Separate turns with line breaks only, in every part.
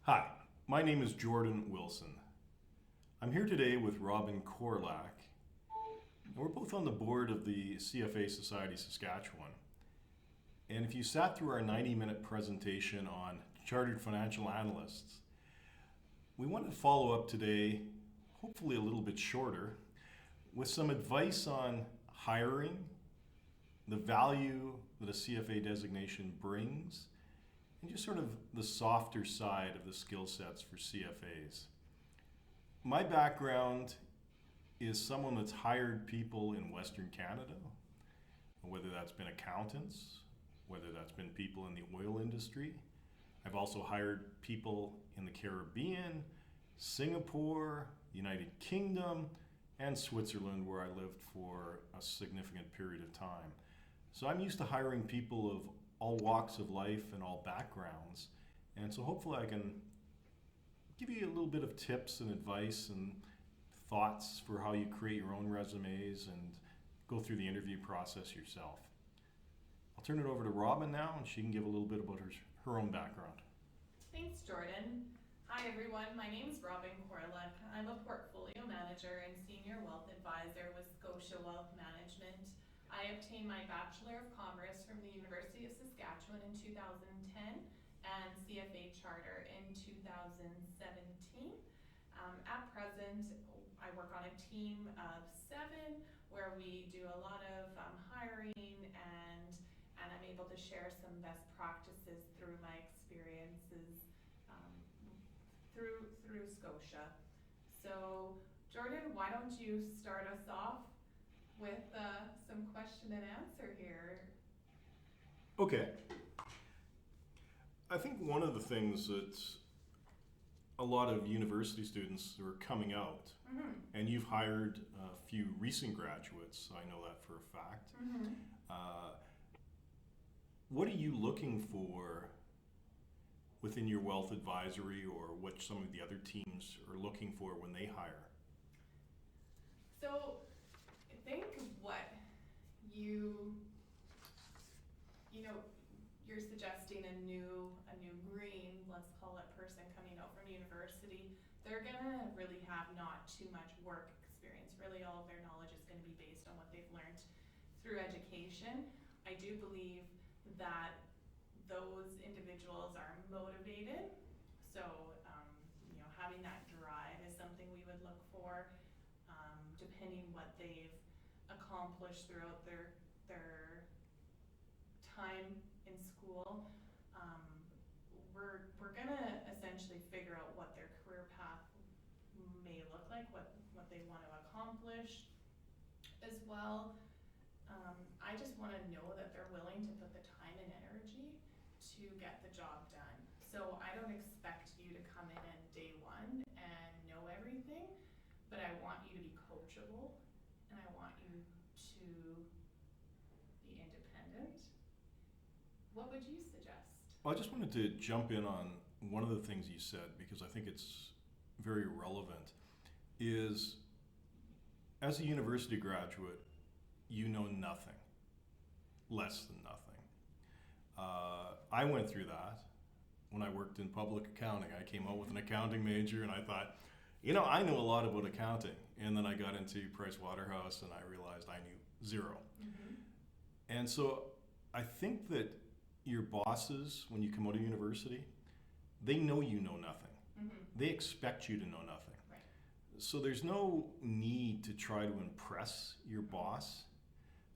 Hi, my name is Jordan Wilson. I'm here today with Robin Koroluk, and we're both on the board of the CFA Society Saskatchewan. And if you sat through our 90-minute presentation on chartered financial analysts, we wanted to follow up today, hopefully a little bit shorter, with some advice on hiring, the value that a CFA designation brings, and just sort of the softer side of the skill sets for CFAs. My background is someone that's hired people in Western Canada, whether that's been accountants, whether that's been people in the oil industry. I've also hired people in the Caribbean, Singapore, United Kingdom, and Switzerland, where I lived for a significant period of time. So I'm used to hiring people of all walks of life and all backgrounds. And so hopefully I can give you a little bit of tips and advice and thoughts for how you create your own resumes and go through the interview process yourself. I'll turn it over to Robin now, and she can give a little bit about her own background.
Thanks, Jordan. Hi, everyone. My name is Robin Koroluk. I'm a portfolio manager and senior wealth advisor with Scotia Wealth Management. I obtained my Bachelor of Commerce from the University of Saskatchewan in 2010 and CFA Charter in 2017. At present, I work on a team of 7 where we do a lot of hiring and I'm able to share some best practices through my experiences through Scotia. So, Jordan, why don't you start us off with some question and answer here?
Okay. I think one of the things that a lot of university students who are coming out, and you've hired a few recent graduates, I know that for a fact. What are you looking for within your wealth advisory, or what some of the other teams are looking for when they hire?
So I think what you're suggesting a new green, let's call it, person coming out from university. They're gonna really have not too much work experience. Really, all of their knowledge is gonna be based on what they've learned through education. I do believe that those individuals are motivated. So having that drive is something we would look for, depending what they've accomplished throughout their time in school. We're gonna essentially figure out what their career path may look like, what they want to accomplish as well. I just want to know that they're willing to put the time and energy to get the job done. So I don't expect you to come in on day one and know everything, but I want you to be coachable and I want you to be independent. What would you suggest?
Well, I just wanted to jump in on one of the things you said, because I think it's very relevant, is as a university graduate, you know nothing, less than nothing. I went through that when I worked in public accounting. I came out with an accounting major and I thought, I know a lot about accounting. And then I got into Price Waterhouse and I realized I knew zero. And so I think that your bosses, when you come out of university, they know you know nothing. They expect you to know nothing.
Right.
So there's no need to try to impress your boss.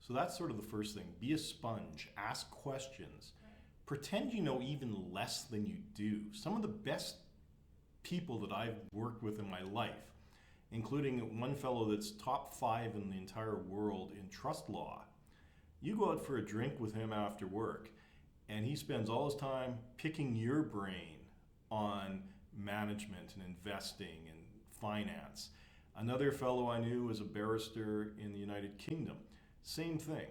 So that's sort of the first thing. Be a sponge. Ask questions.
Right.
Pretend you know even less than you do. Some of the best people that I've worked with in my life, including one fellow that's top 5 in the entire world in trust law. You go out for a drink with him after work, and he spends all his time picking your brain on management and investing and finance. Another fellow I knew was a barrister in the United Kingdom. Same thing.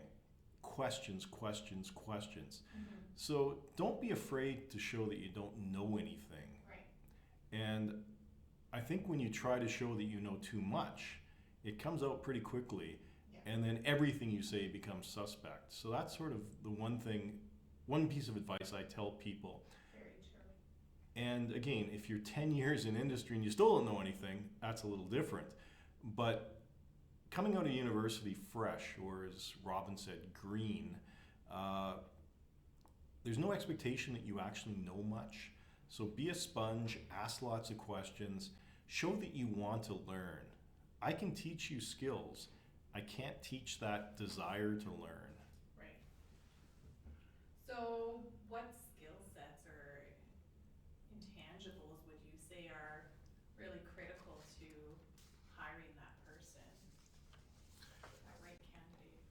Questions, questions, questions. So don't be afraid to show that you don't know anything.
Right.
And I think when you try to show that you know too much, it comes out pretty quickly.
Yeah.
And then everything you say becomes suspect. So that's sort of the one piece of advice I tell people.
Very true.
And again, if you're 10 years in industry and you still don't know anything, that's a little different. But coming out of university fresh, or as Robin said, green, there's no expectation that you actually know much. So be a sponge, ask lots of questions, show that you want to learn. I can teach you skills. I can't teach that desire to learn.
Right. So what skill sets or intangibles would you say are really critical to hiring that person, that right candidate?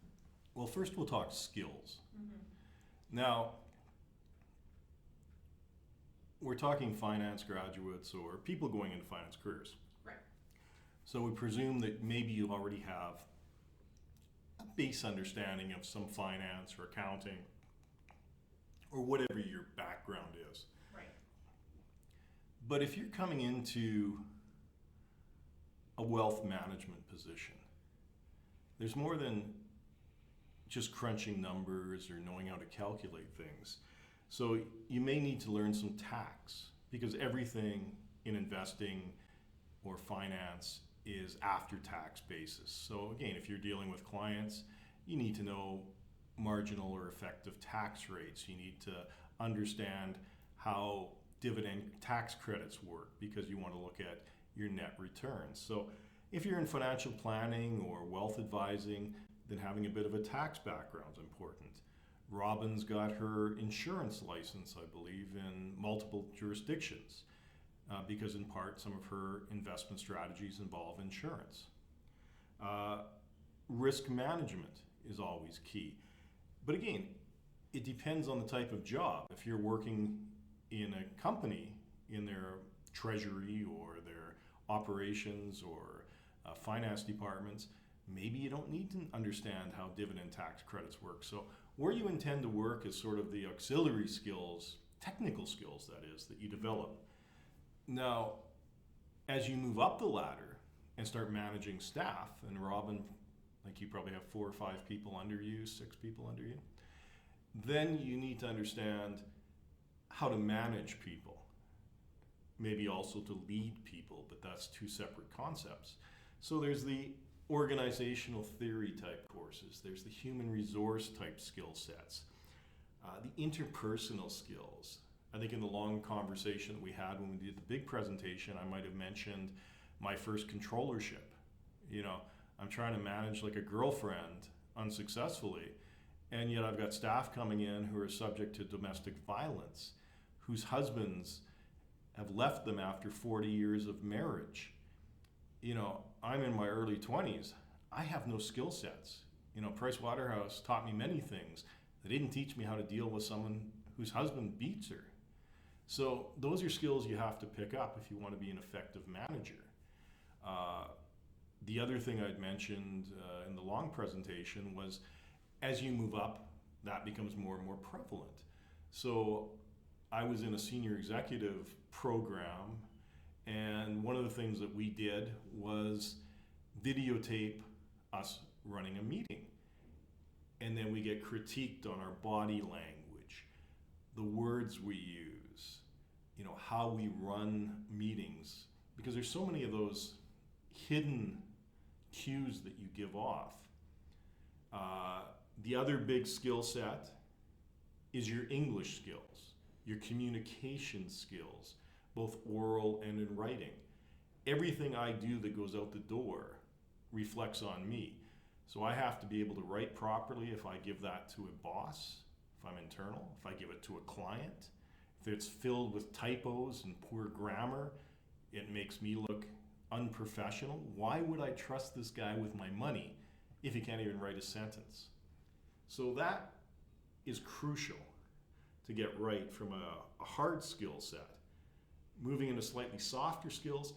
Well, first we'll talk skills.
Mm-hmm.
Now, we're talking finance graduates or people going into finance careers.
Right.
So we presume that maybe you already have a base understanding of some finance or accounting or whatever your background is.
Right.
But if you're coming into a wealth management position, there's more than just crunching numbers or knowing how to calculate things. So you may need to learn some tax, because everything in investing or finance is after tax basis. So again, if you're dealing with clients, you need to know marginal or effective tax rates. You need to understand how dividend tax credits work, because you want to look at your net returns. So if you're in financial planning or wealth advising, then having a bit of a tax background is important. Robin's got her insurance license, I believe, in multiple jurisdictions, because in part some of her investment strategies involve insurance. Risk management is always key. But again, it depends on the type of job. If you're working in a company, in their treasury or their operations or finance departments, maybe you don't need to understand how dividend tax credits work. So where you intend to work is sort of the auxiliary skills, technical skills that is, that you develop. Now, as you move up the ladder and start managing staff, and Robin, like you probably have 4 or 5 people under you, 6 people under you, then you need to understand how to manage people. Maybe also to lead people, but that's 2 separate concepts. So there's the organizational theory type courses, there's the human resource type skill sets, the interpersonal skills. I think in the long conversation that we had when we did the big presentation, I might have mentioned my first controllership. You know, I'm trying to manage like a girlfriend unsuccessfully, and yet I've got staff coming in who are subject to domestic violence, whose husbands have left them after 40 years of marriage. You know, I'm in my early 20s. I have no skill sets. You know, Price Waterhouse taught me many things. They didn't teach me how to deal with someone whose husband beats her. So those are skills you have to pick up if you want to be an effective manager. The other thing I'd mentioned in the long presentation was, as you move up, that becomes more and more prevalent. So I was in a senior executive program, and one of the things that we did was videotape us running a meeting. And then we get critiqued on our body language, the words we use, you know, how we run meetings, because there's so many of those hidden cues that you give off. The other big skill set is your English skills, your communication skills, both oral and in writing. Everything I do that goes out the door reflects on me. So I have to be able to write properly if I give that to a boss, if I'm internal, if I give it to a client. If it's filled with typos and poor grammar, it makes me look unprofessional. Why would I trust this guy with my money if he can't even write a sentence? So that is crucial to get right from a hard skill set. Moving into slightly softer skills,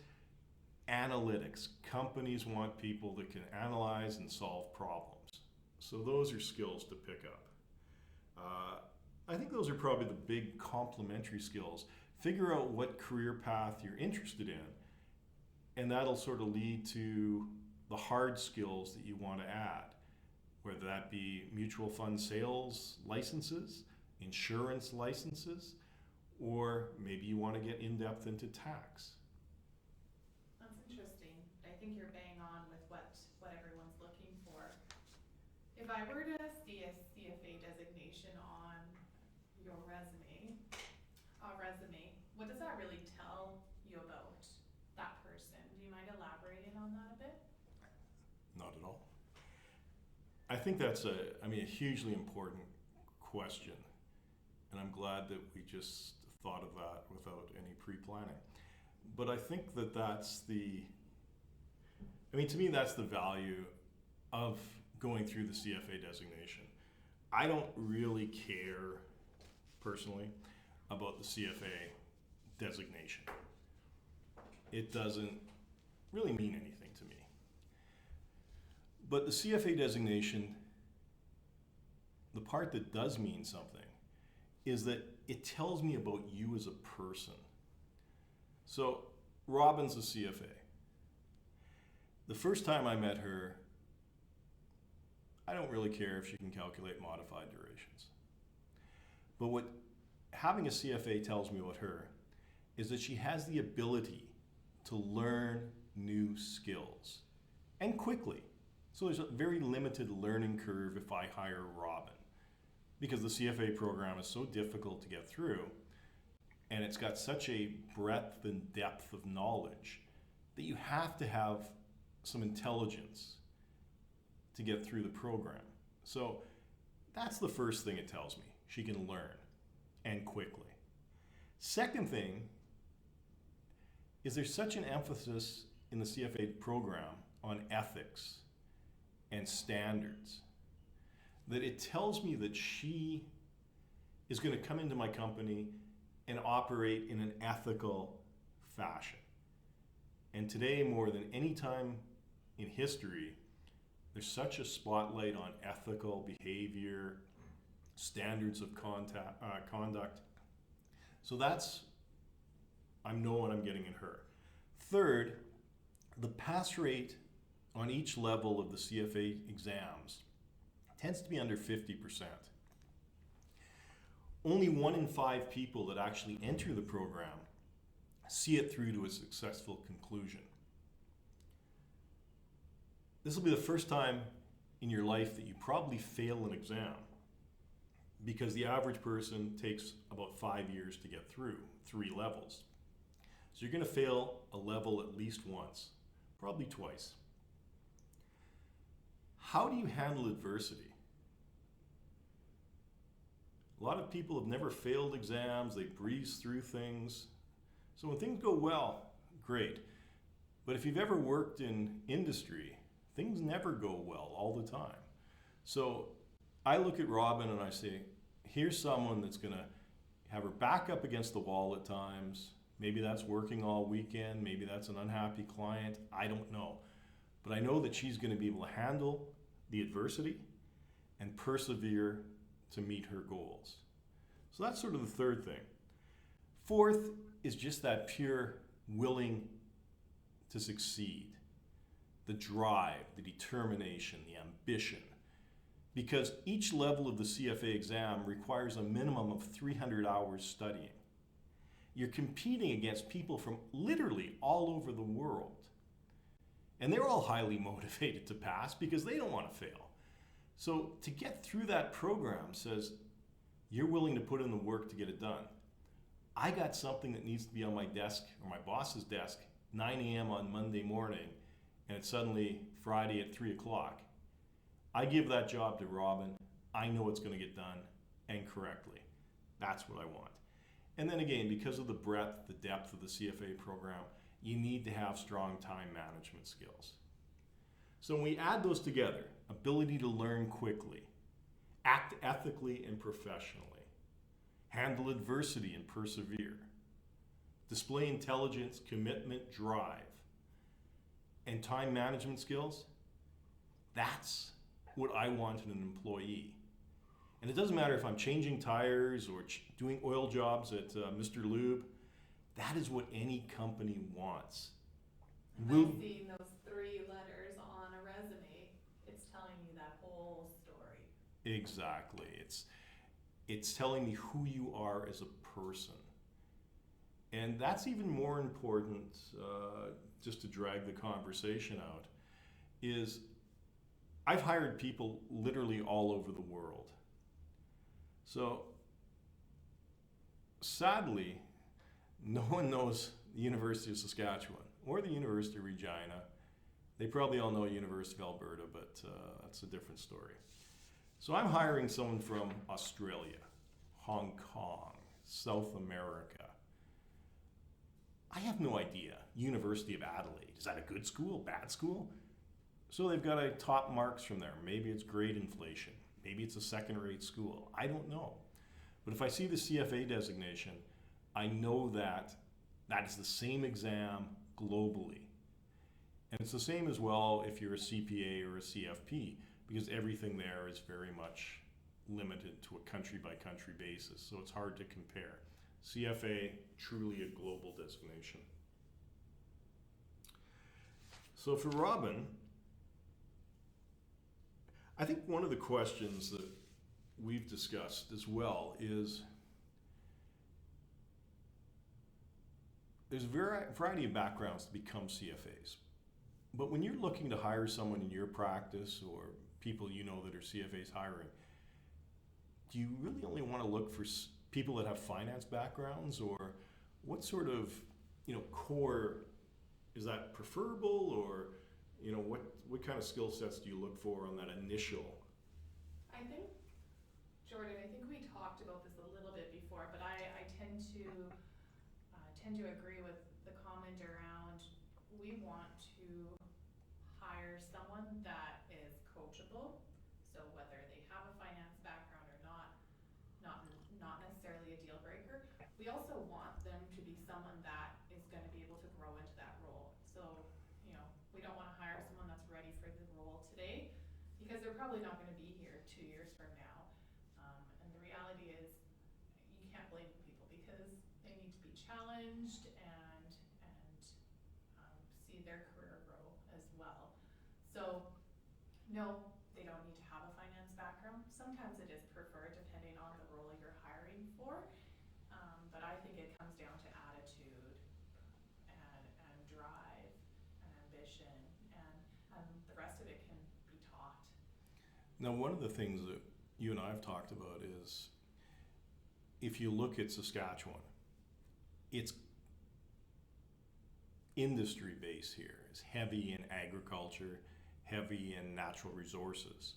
analytics. Companies want people that can analyze and solve problems. So those are skills to pick up. I think those are probably the big complementary skills. Figure out what career path you're interested in, and that'll sort of lead to the hard skills that you want to add, whether that be mutual fund sales licenses, insurance licenses, or maybe you want to get in-depth into tax.
That's interesting. I think you're bang on with what everyone's looking for. If I were to see a CFA designation on your resume, what does that really tell you about that person? Do you mind elaborating on that a bit?
Not at all. I think that's a hugely important question, and I'm glad that we just thought of that without any pre-planning. But I think that to me, that's the value of going through the CFA designation. I don't really care, personally, about the CFA designation. It doesn't really mean anything to me. But the CFA designation, the part that does mean something, is that it tells me about you as a person. So, Robin's a CFA. The first time I met her, I don't really care if she can calculate modified durations. But what having a CFA tells me about her is that she has the ability to learn new skills, and quickly. So there's a very limited learning curve if I hire Robin, because the CFA program is so difficult to get through, and it's got such a breadth and depth of knowledge that you have to have some intelligence to get through the program. So that's the first thing it tells me. She can learn, and quickly. Second thing is there's such an emphasis in the CFA program on ethics and standards that it tells me that she is going to come into my company and operate in an ethical fashion. And today, more than any time in history, there's such a spotlight on ethical behavior, standards of conduct. So I know what I'm getting in her. Third, the pass rate on each level of the CFA exams tends to be under 50%. Only 1 in 5 people that actually enter the program see it through to a successful conclusion. This will be the first time in your life that you probably fail an exam, because the average person takes about 5 years to get through 3 levels. So you're going to fail a level at least once, probably twice. How do you handle adversity? A lot of people have never failed exams, they breeze through things. So when things go well, great. But if you've ever worked in industry, things never go well all the time. So I look at Robin and I say, here's someone that's going to have her back up against the wall at times. Maybe that's working all weekend, maybe that's an unhappy client, I don't know. But I know that she's going to be able to handle the adversity and persevere to meet her goals. So that's sort of the third thing. Fourth is just that pure willing to succeed. The drive, the determination, the ambition. Because each level of the CFA exam requires a minimum of 300 hours studying. You're competing against people from literally all over the world. And they're all highly motivated to pass because they don't want to fail. So to get through that program says, you're willing to put in the work to get it done. I got something that needs to be on my desk or my boss's desk 9 a.m. on Monday morning, and it's suddenly Friday at 3 o'clock. I give that job to Robin. I know it's going to get done, and correctly. That's what I want. And then again, because of the breadth, the depth of the CFA program, you need to have strong time management skills. So when we add those together, ability to learn quickly, act ethically and professionally, handle adversity and persevere, display intelligence, commitment, drive, and time management skills, that's what I want in an employee. And it doesn't matter if I'm changing tires or doing oil jobs at Mr. Lube, that is what any company wants.
I've seen those 3 letters on a resume. It's telling you that whole story.
Exactly. It's telling me who you are as a person. And that's even more important, just to drag the conversation out, is I've hired people literally all over the world. So sadly, no one knows the University of Saskatchewan or the University of Regina. They probably all know University of Alberta, but that's a different story. So I'm hiring someone from Australia, Hong Kong, South America. I have no idea. University of Adelaide. Is that a good school, bad school? So they've got a top marks from there. Maybe it's grade inflation. Maybe it's a second-rate school. I don't know. But if I see the CFA designation, I know that that is the same exam globally. And it's the same as well if you're a CPA or a CFP, because everything there is very much limited to a country-by-country basis, so it's hard to compare. CFA, truly a global designation. So for Robin, I think one of the questions that we've discussed as well is there's a variety of backgrounds to become CFAs. But when you're looking to hire someone in your practice or people you know that are CFAs hiring, do you really only want to look for people that have finance backgrounds, or what sort of, core, is that preferable, or, what kind of skill sets do you look for on that initial?
I think, Jordan, we talked about this a little bit before, but I tend to agree with the comment around we want to hire someone that is coachable. So whether they have a finance background or not necessarily a deal breaker. We also want them to be someone that is going to be able to grow into that role. So, we don't want to hire someone that's ready for the role today, because they're probably not going to be here 2 years from now. And the reality is, you can't blame people because they need to be challenged and see their career grow as well. So, no, they don't need to have a finance background. Sometimes it is preferred depending on the role you're hiring for, but I think it comes down to attitude and drive and ambition, and the rest of it can be taught.
Now, one of the things that you and I have talked about is, if you look at Saskatchewan, its industry base here is heavy in agriculture, heavy in natural resources.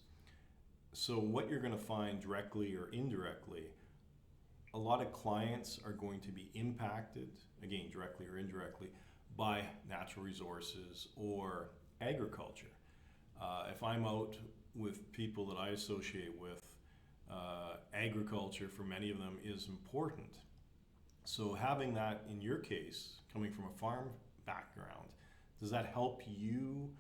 So what you're going to find directly or indirectly, a lot of clients are going to be impacted, again, directly or indirectly, by natural resources or agriculture. If I'm out with people that I associate with, agriculture for many of them is important. So having that in your case, coming from a farm background, does that help you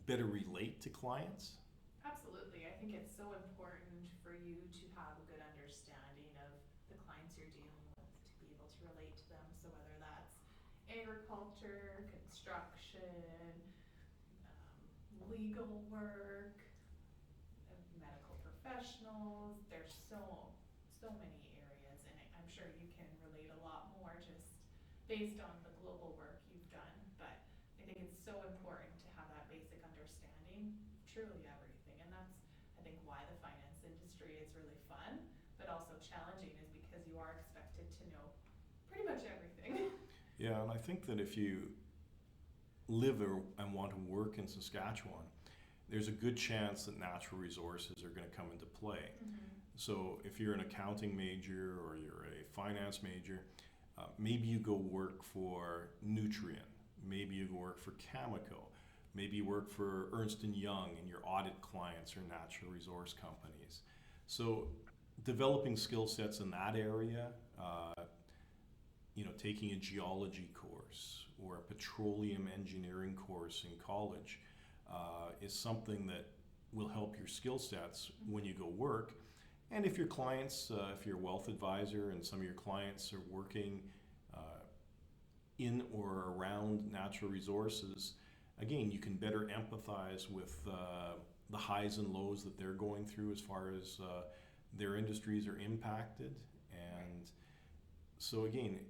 better relate to clients?
Absolutely. I think it's so important for you to have a good understanding of the clients you're dealing with, to be able to relate to them. So whether that's agriculture, construction, legal work, medical professionals, there's so many areas, and I'm sure you can relate a lot more just based on the global work you've done. But I think it's so important to have that basic understanding, truly everything. And that's, I think, why the finance industry is really fun, but also challenging, is because you are expected to know pretty much everything.
Yeah, and I think that if you live and want to work in Saskatchewan, there's a good chance that natural resources are going to come into play. Mm-hmm. So if you're an accounting major or you're a finance major, maybe you go work for Nutrien, maybe you go work for 𝐄𝐦𝐿, maybe you work for Ernst & Young and your audit clients are natural resource companies. So developing skill sets in that area, taking a geology course or a petroleum engineering course in college is something that will help your skill sets when you go work. And if your clients, if you're a wealth advisor and some of your clients are working in or around natural resources, again, you can better empathize with the highs and lows that they're going through as far as their industries are impacted. And So again,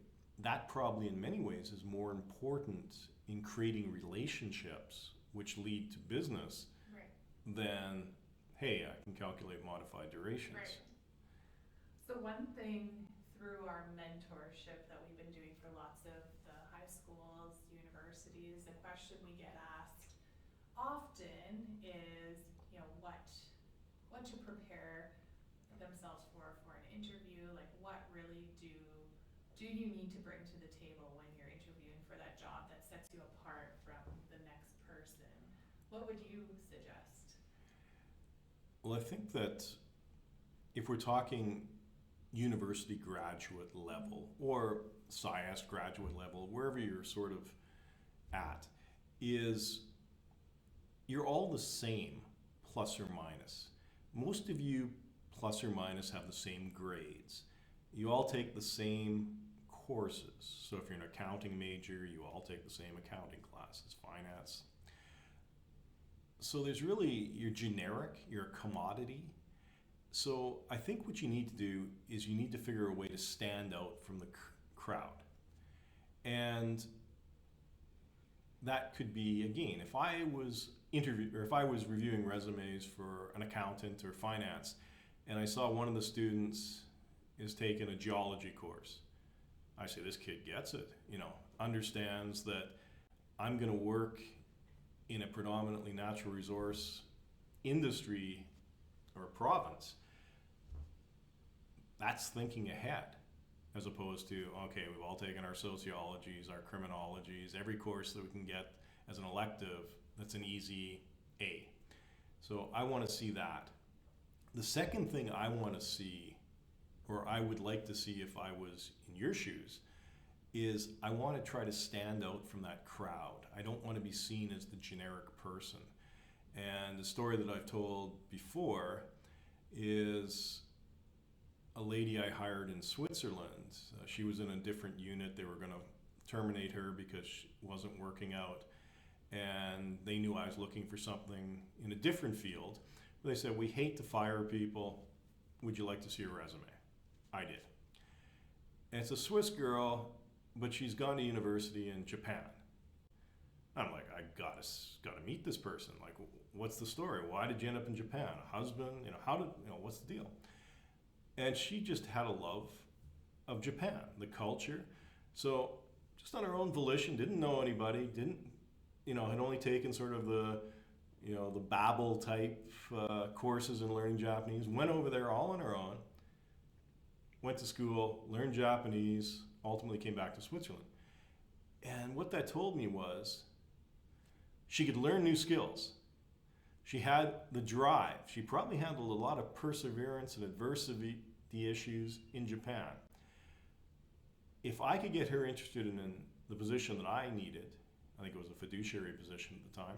that probably in many ways is more important in creating relationships which lead to business
Right.
than, hey, I can calculate modified durations.
Right. So one thing through our mentorship that we've been doing for lots of the high schools, universities, the question we get asked often is, you know, what to prepare themselves for an interview, like what really do you need to bring to the table when you're interviewing for that job that sets you apart from the next person? What would you suggest?
Well, I think that if we're talking university graduate level or SciS graduate level, wherever you're sort of at, is you're all the same, plus or minus. Most of you, plus or minus, have the same grades. You all take the same courses. So if you're an accounting major, you all take the same accounting classes, finance. So there's really, you're generic, you're a commodity. So I think what you need to do is you need to figure a way to stand out from the crowd. And that could be, again, if I was reviewing resumes for an accountant or finance, and I saw one of the students is taking a geology course, I say, this kid gets it, understands that I'm going to work in a predominantly natural resource industry or province. That's thinking ahead, as opposed to, okay, we've all taken our sociologies, our criminologies, every course that we can get as an elective that's an easy A. So I want to see that. The second thing I want to see, or I would like to see if I was in your shoes, is I want to try to stand out from that crowd. I don't want to be seen as the generic person. And the story that I've told before is a lady I hired in Switzerland. She was in a different unit. They were going to terminate her because she wasn't working out. And they knew I was looking for something in a different field. They said, we hate to fire people. Would you like to see a resume? I did. And it's a Swiss girl, but she's gone to university in Japan. I'm like, I gotta meet this person. Like, what's the story? Why did you end up in Japan? A husband? What's the deal? And she just had a love of Japan, the culture. So just on her own volition, didn't know anybody, had only taken sort of the Babel type courses in learning Japanese, went over there all on her own, went to school, learned Japanese, ultimately came back to Switzerland. And what that told me was she could learn new skills. She had the drive. She probably handled a lot of perseverance and adversity issues in Japan. If I could get her interested in the position that I needed, I think it was a fiduciary position at the time,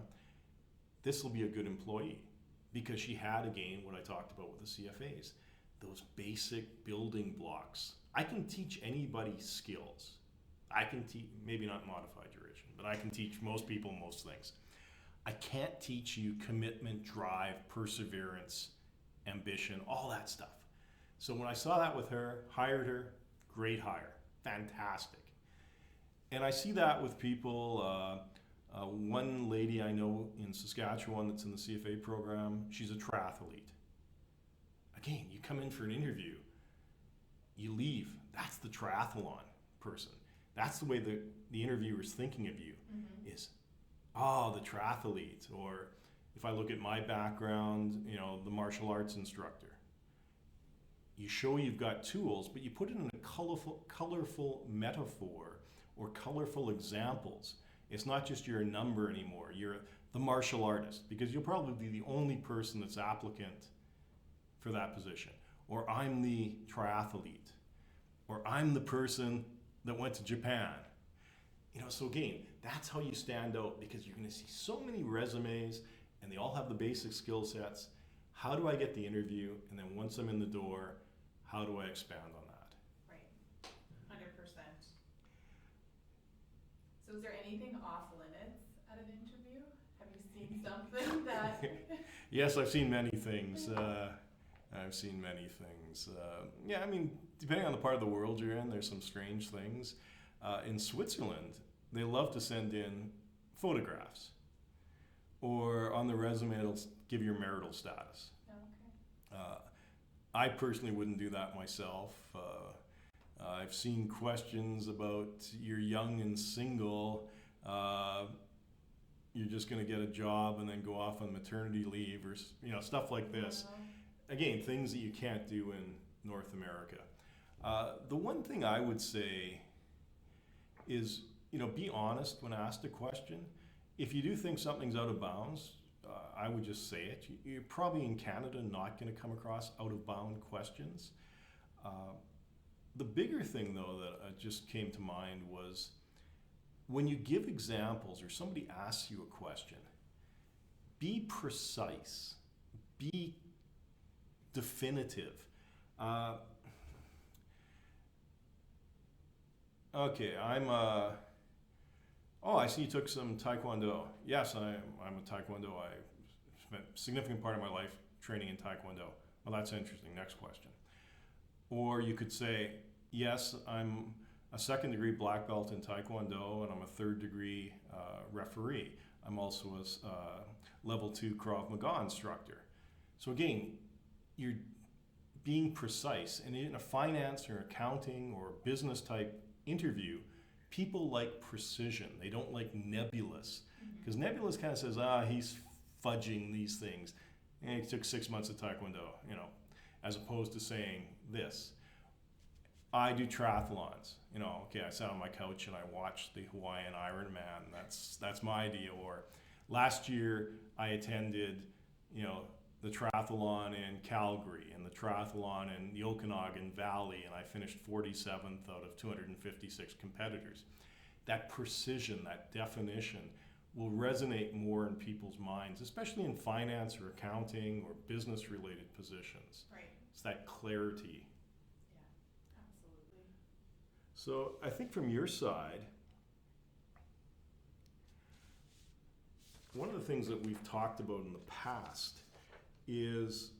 this will be a good employee, because she had, again, what I talked about with the CFAs, those basic building blocks. I can teach anybody skills. I can teach, maybe not modified duration, but I can teach most people most things. I can't teach you commitment, drive, perseverance, ambition, all that stuff. So when I saw that with her, hired her, great hire, fantastic. And I see that with people. One lady I know in Saskatchewan that's in the CFA program, she's a triathlete. Again, you come in for an interview, you leave, that's the triathlon person. That's the way the interviewer's thinking of you, is, the triathlete. Or if I look at my background, the martial arts instructor. You show you've got tools, but you put it in a colorful metaphor or colorful examples. It's not just you're a number anymore, you're the martial artist, because you'll probably be the only person that's applicant for that position. Or I'm the triathlete, or I'm the person that went to Japan. So again, that's how you stand out, because you're going to see so many resumes and they all have the basic skill sets. How do I get the interview? And then once I'm in the door, how do I expand on that?
Right, 100%. So is there anything off limits at an interview? Have you seen something that...
Yes, I've seen many things. depending on the part of the world you're in, there's some strange things. In Switzerland, they love to send in photographs, or on the resume it'll give your marital status.
Oh, okay.
I personally wouldn't do that myself. I've seen questions about you're young and single, you're just going to get a job and then go off on maternity leave, or stuff like this. Again, things that you can't do in North America. The one thing I would say is, be honest when asked a question. If you do think something's out of bounds, I would just say it. You're probably in Canada not going to come across out of bound questions. The bigger thing, though, that just came to mind was when you give examples or somebody asks you a question, be precise, be definitive. Okay, I see you took some Taekwondo. Yes, I'm a Taekwondo. I spent a significant part of my life training in Taekwondo. Well, that's interesting. Next question. Or you could say, yes, I'm a second degree black belt in Taekwondo, and I'm a third degree referee. I'm also a level 2 Krav Maga instructor. So again, you're being precise. And in a finance or accounting or business type interview, people like precision. They don't like nebulous. Because nebulous kind of says, he's fudging these things. And he took 6 months of Taekwondo, as opposed to saying this. I do triathlons. I sat on my couch and I watched the Hawaiian Ironman. That's my idea. Or last year I attended, the triathlon in Calgary and the triathlon in the Okanagan Valley, and I finished 47th out of 256 competitors. That precision, that definition will resonate more in people's minds, especially in finance or accounting or business-related positions.
Right.
It's that clarity.
Yeah, absolutely.
So I think from your side, one of the things that we've talked about in the past is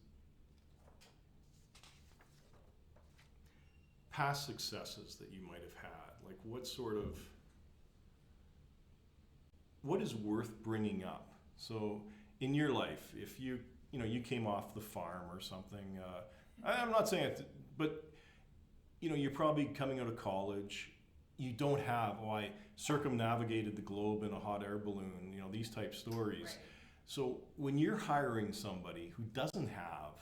past successes that you might have had. Like what is worth bringing up? So in your life, if you came off the farm or something, I'm not saying it, but you're probably coming out of college. You don't have, I circumnavigated the globe in a hot air balloon, these type stories.
Right.
So when you're hiring somebody who doesn't have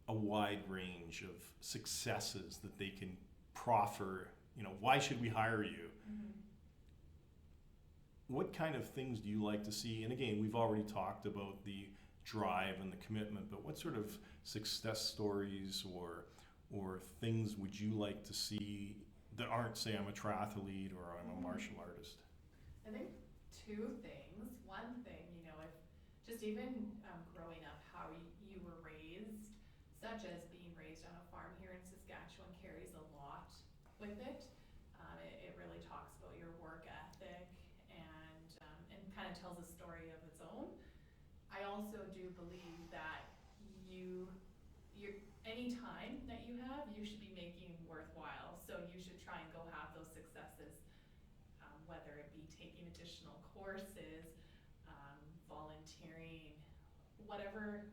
a wide range of successes that they can proffer, why should we hire you?
Mm-hmm.
What kind of things do you like to see? And again, we've already talked about the drive and the commitment, but what sort of success stories or things would you like to see that aren't, say, I'm a triathlete or I'm a martial artist?
I think two things. One thing, if just even growing up, how you were raised, such as being raised on a farm here in Saskatchewan carries a lot with it. It really talks about your work ethic and kind of tells a story of its own. I also do believe that any time that you have, you should be making worthwhile. So you should try and go have those successes, whether it be taking additional courses, volunteering, whatever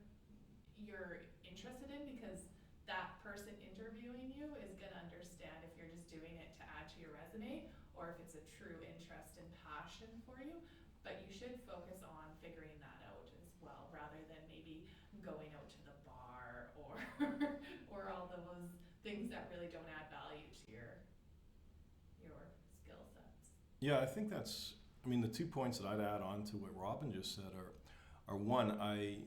you're interested in, because that person interviewing you is going to understand if you're just doing it to add to your resume or if it's a true interest and passion for you. But you should focus on figuring that out as well, rather than maybe going out to the bar or or all those things that really don't add value to your skill sets.
Yeah, I think that's, the 2 points that I'd add on to what Robin just said are one, I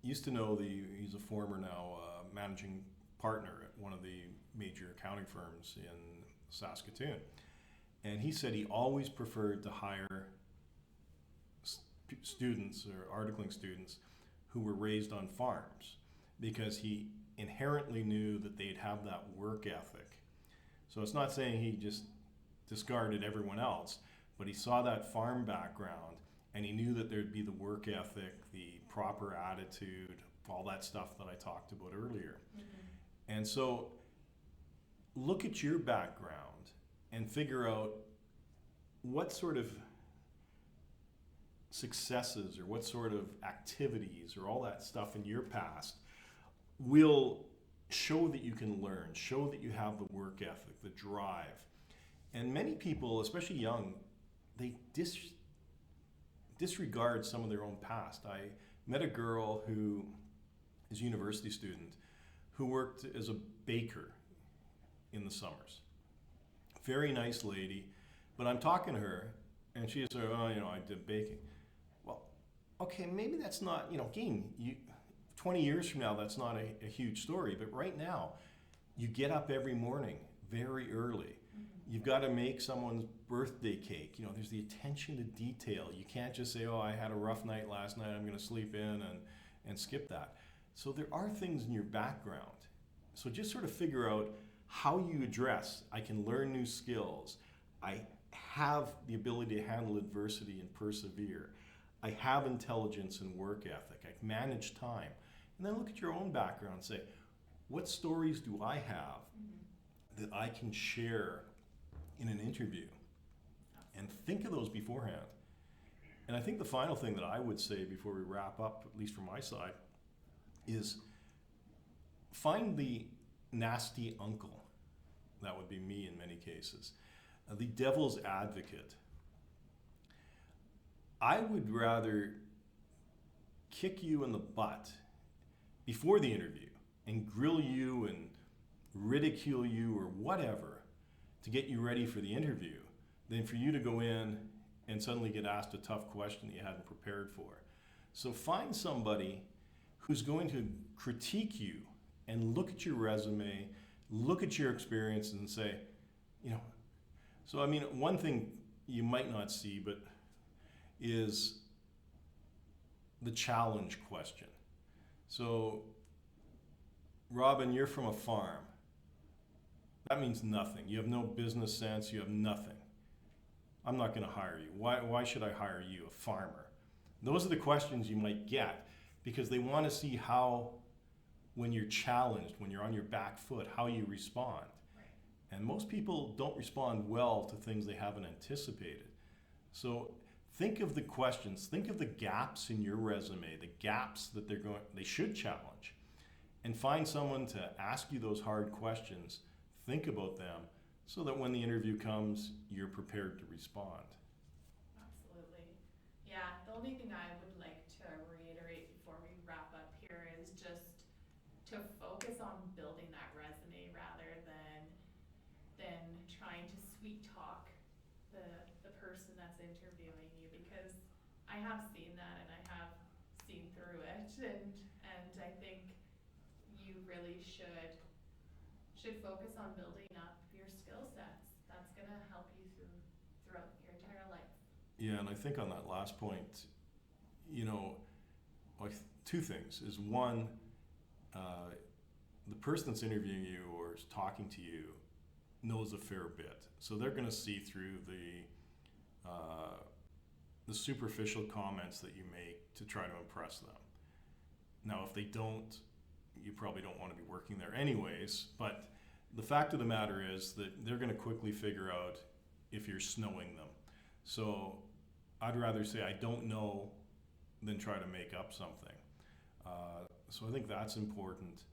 used to know he's a former now managing partner at one of the major accounting firms in Saskatoon. And he said he always preferred to hire students or articling students who were raised on farms, because he inherently knew that they'd have that work ethic. So it's not saying he just discarded everyone else, but he saw that farm background and he knew that there'd be the work ethic, the proper attitude, all that stuff that I talked about earlier.
Mm-hmm.
And so look at your background and figure out what sort of successes or what sort of activities or all that stuff in your past will show that you can learn, show that you have the work ethic, the drive. And many people, especially young, they disregard some of their own past. I met a girl who is a university student who worked as a baker in the summers. Very nice lady, but I'm talking to her and she said, oh, I did baking. Well, okay, maybe that's not, again, 20 years from now, that's not a huge story, but right now, you get up every morning very early. You've got to make someone's birthday cake. There's the attention to detail. You can't just say, oh, I had a rough night last night, I'm going to sleep in and skip that. So there are things in your background. So just sort of figure out how you address, I can learn new skills. I have the ability to handle adversity and persevere. I have intelligence and work ethic. I manage time. And then look at your own background and say, what stories do I have that I can share in an interview? And think of those beforehand. And I think the final thing that I would say before we wrap up, at least from my side, is find the nasty uncle. That would be me in many cases. The devil's advocate. I would rather kick you in the butt before the interview and grill you and ridicule you or whatever to get you ready for the interview than for you to go in and suddenly get asked a tough question that you hadn't prepared for. So find somebody who's going to critique you and look at your resume, look at your experience and say, so one thing you might not see, but is the challenge question. So, Robin, you're from a farm. That means nothing. You have no business sense, you have nothing. I'm not going to hire you. Why should I hire you, a farmer? Those are the questions you might get because they want to see how, when you're challenged, when you're on your back foot, how you respond. And most people don't respond well to things they haven't anticipated. So think of the questions, think of the gaps in your resume, the gaps that they should challenge, and find someone to ask you those hard questions. Think about them so that when the interview comes, you're prepared to respond.
Absolutely. Yeah, the only thing I would like to reiterate before we wrap up here is just to focus on building that resume rather than trying to sweet talk the person that's interviewing you, because I have seen that and I have seen through it, and I think you really should focus on building up your skill sets. That's going to help you throughout your entire life.
Yeah, and I think on that last point, like two things is one, the person that's interviewing you or is talking to you knows a fair bit, so they're going to see through the superficial comments that you make to try to impress them. Now, if they don't, you probably don't want to be working there anyways, but the fact of the matter is that they're going to quickly figure out if you're snowing them. So I'd rather say I don't know than try to make up something. So I think that's important.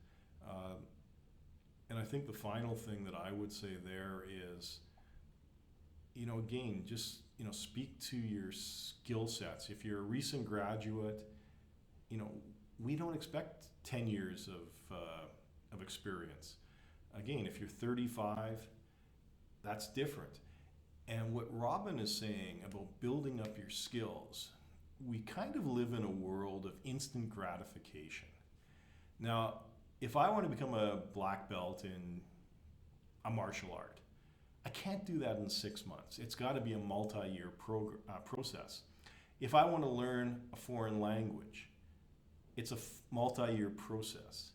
And I think the final thing that I would say there is, again, just, speak to your skill sets. If you're a recent graduate, we don't expect 10 years of experience. Again, if you're 35, that's different. And what Robin is saying about building up your skills, we kind of live in a world of instant gratification. Now, if I want to become a black belt in a martial art, I can't do that in 6 months. It's got to be a multi-year process. If I want to learn a foreign language, it's a multi-year process.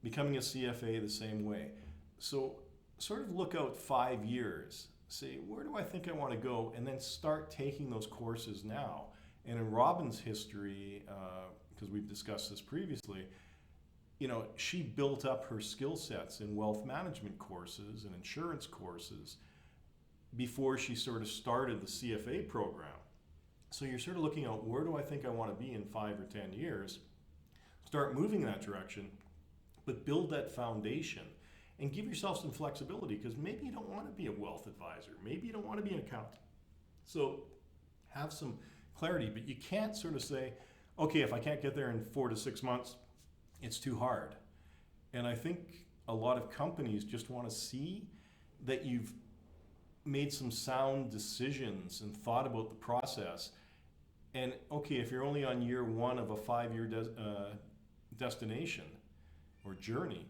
Becoming a CFA the same way. So sort of look out 5 years, say, where do I think I want to go? And then start taking those courses now. And in Robin's history, because we've discussed this previously, she built up her skill sets in wealth management courses and insurance courses before she sort of started the CFA program. So you're sort of looking at, where do I think I want to be in 5 or 10 years? Start moving in that direction, but build that foundation and give yourself some flexibility, because maybe you don't want to be a wealth advisor. Maybe you don't want to be an accountant. So have some clarity, but you can't sort of say, okay, if I can't get there in 4 to 6 months, it's too hard. And I think a lot of companies just want to see that you've made some sound decisions and thought about the process. And okay, if you're only on year 1 of a 5-year destination or journey,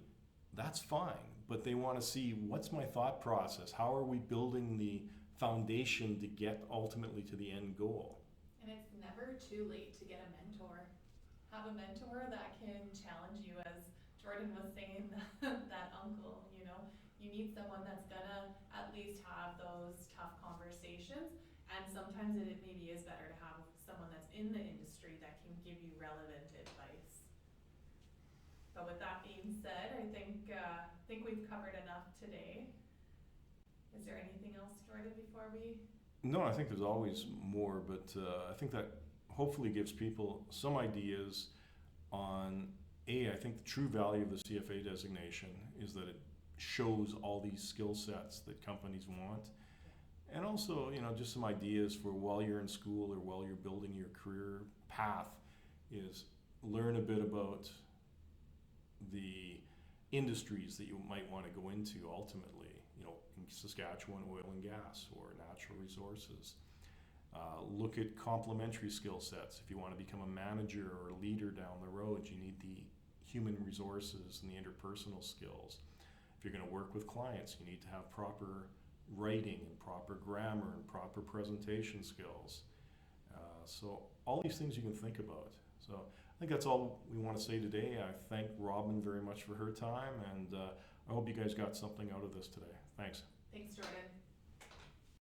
that's fine. But they want to see, what's my thought process? How are we building the foundation to get ultimately to the end goal?
And it's never too late to get a mentor. Have a mentor that can challenge you, as Jordan was saying, that uncle, you need someone that's gonna at least have those tough conversations. And sometimes it maybe is better to have someone that's in the industry that can give you relevant advice. But with that being said, I think we've covered enough today. Is there anything else, Jordan, before we?
No, I think there's always more, but I think that hopefully gives people some ideas on, I think the true value of the CFA designation is that it shows all these skill sets that companies want. And also, just some ideas for while you're in school or while you're building your career path, is learn a bit about the industries that you might want to go into ultimately. In Saskatchewan, oil and gas or natural resources. Look at complementary skill sets. If you want to become a manager or a leader down the road, you need the human resources and the interpersonal skills. If you're going to work with clients, you need to have proper writing and proper grammar and proper presentation skills. So all these things you can think about. So I think that's all we want to say today. I thank Robin very much for her time, and I hope you guys got something out of this today. Thanks.
Thanks, Jordan.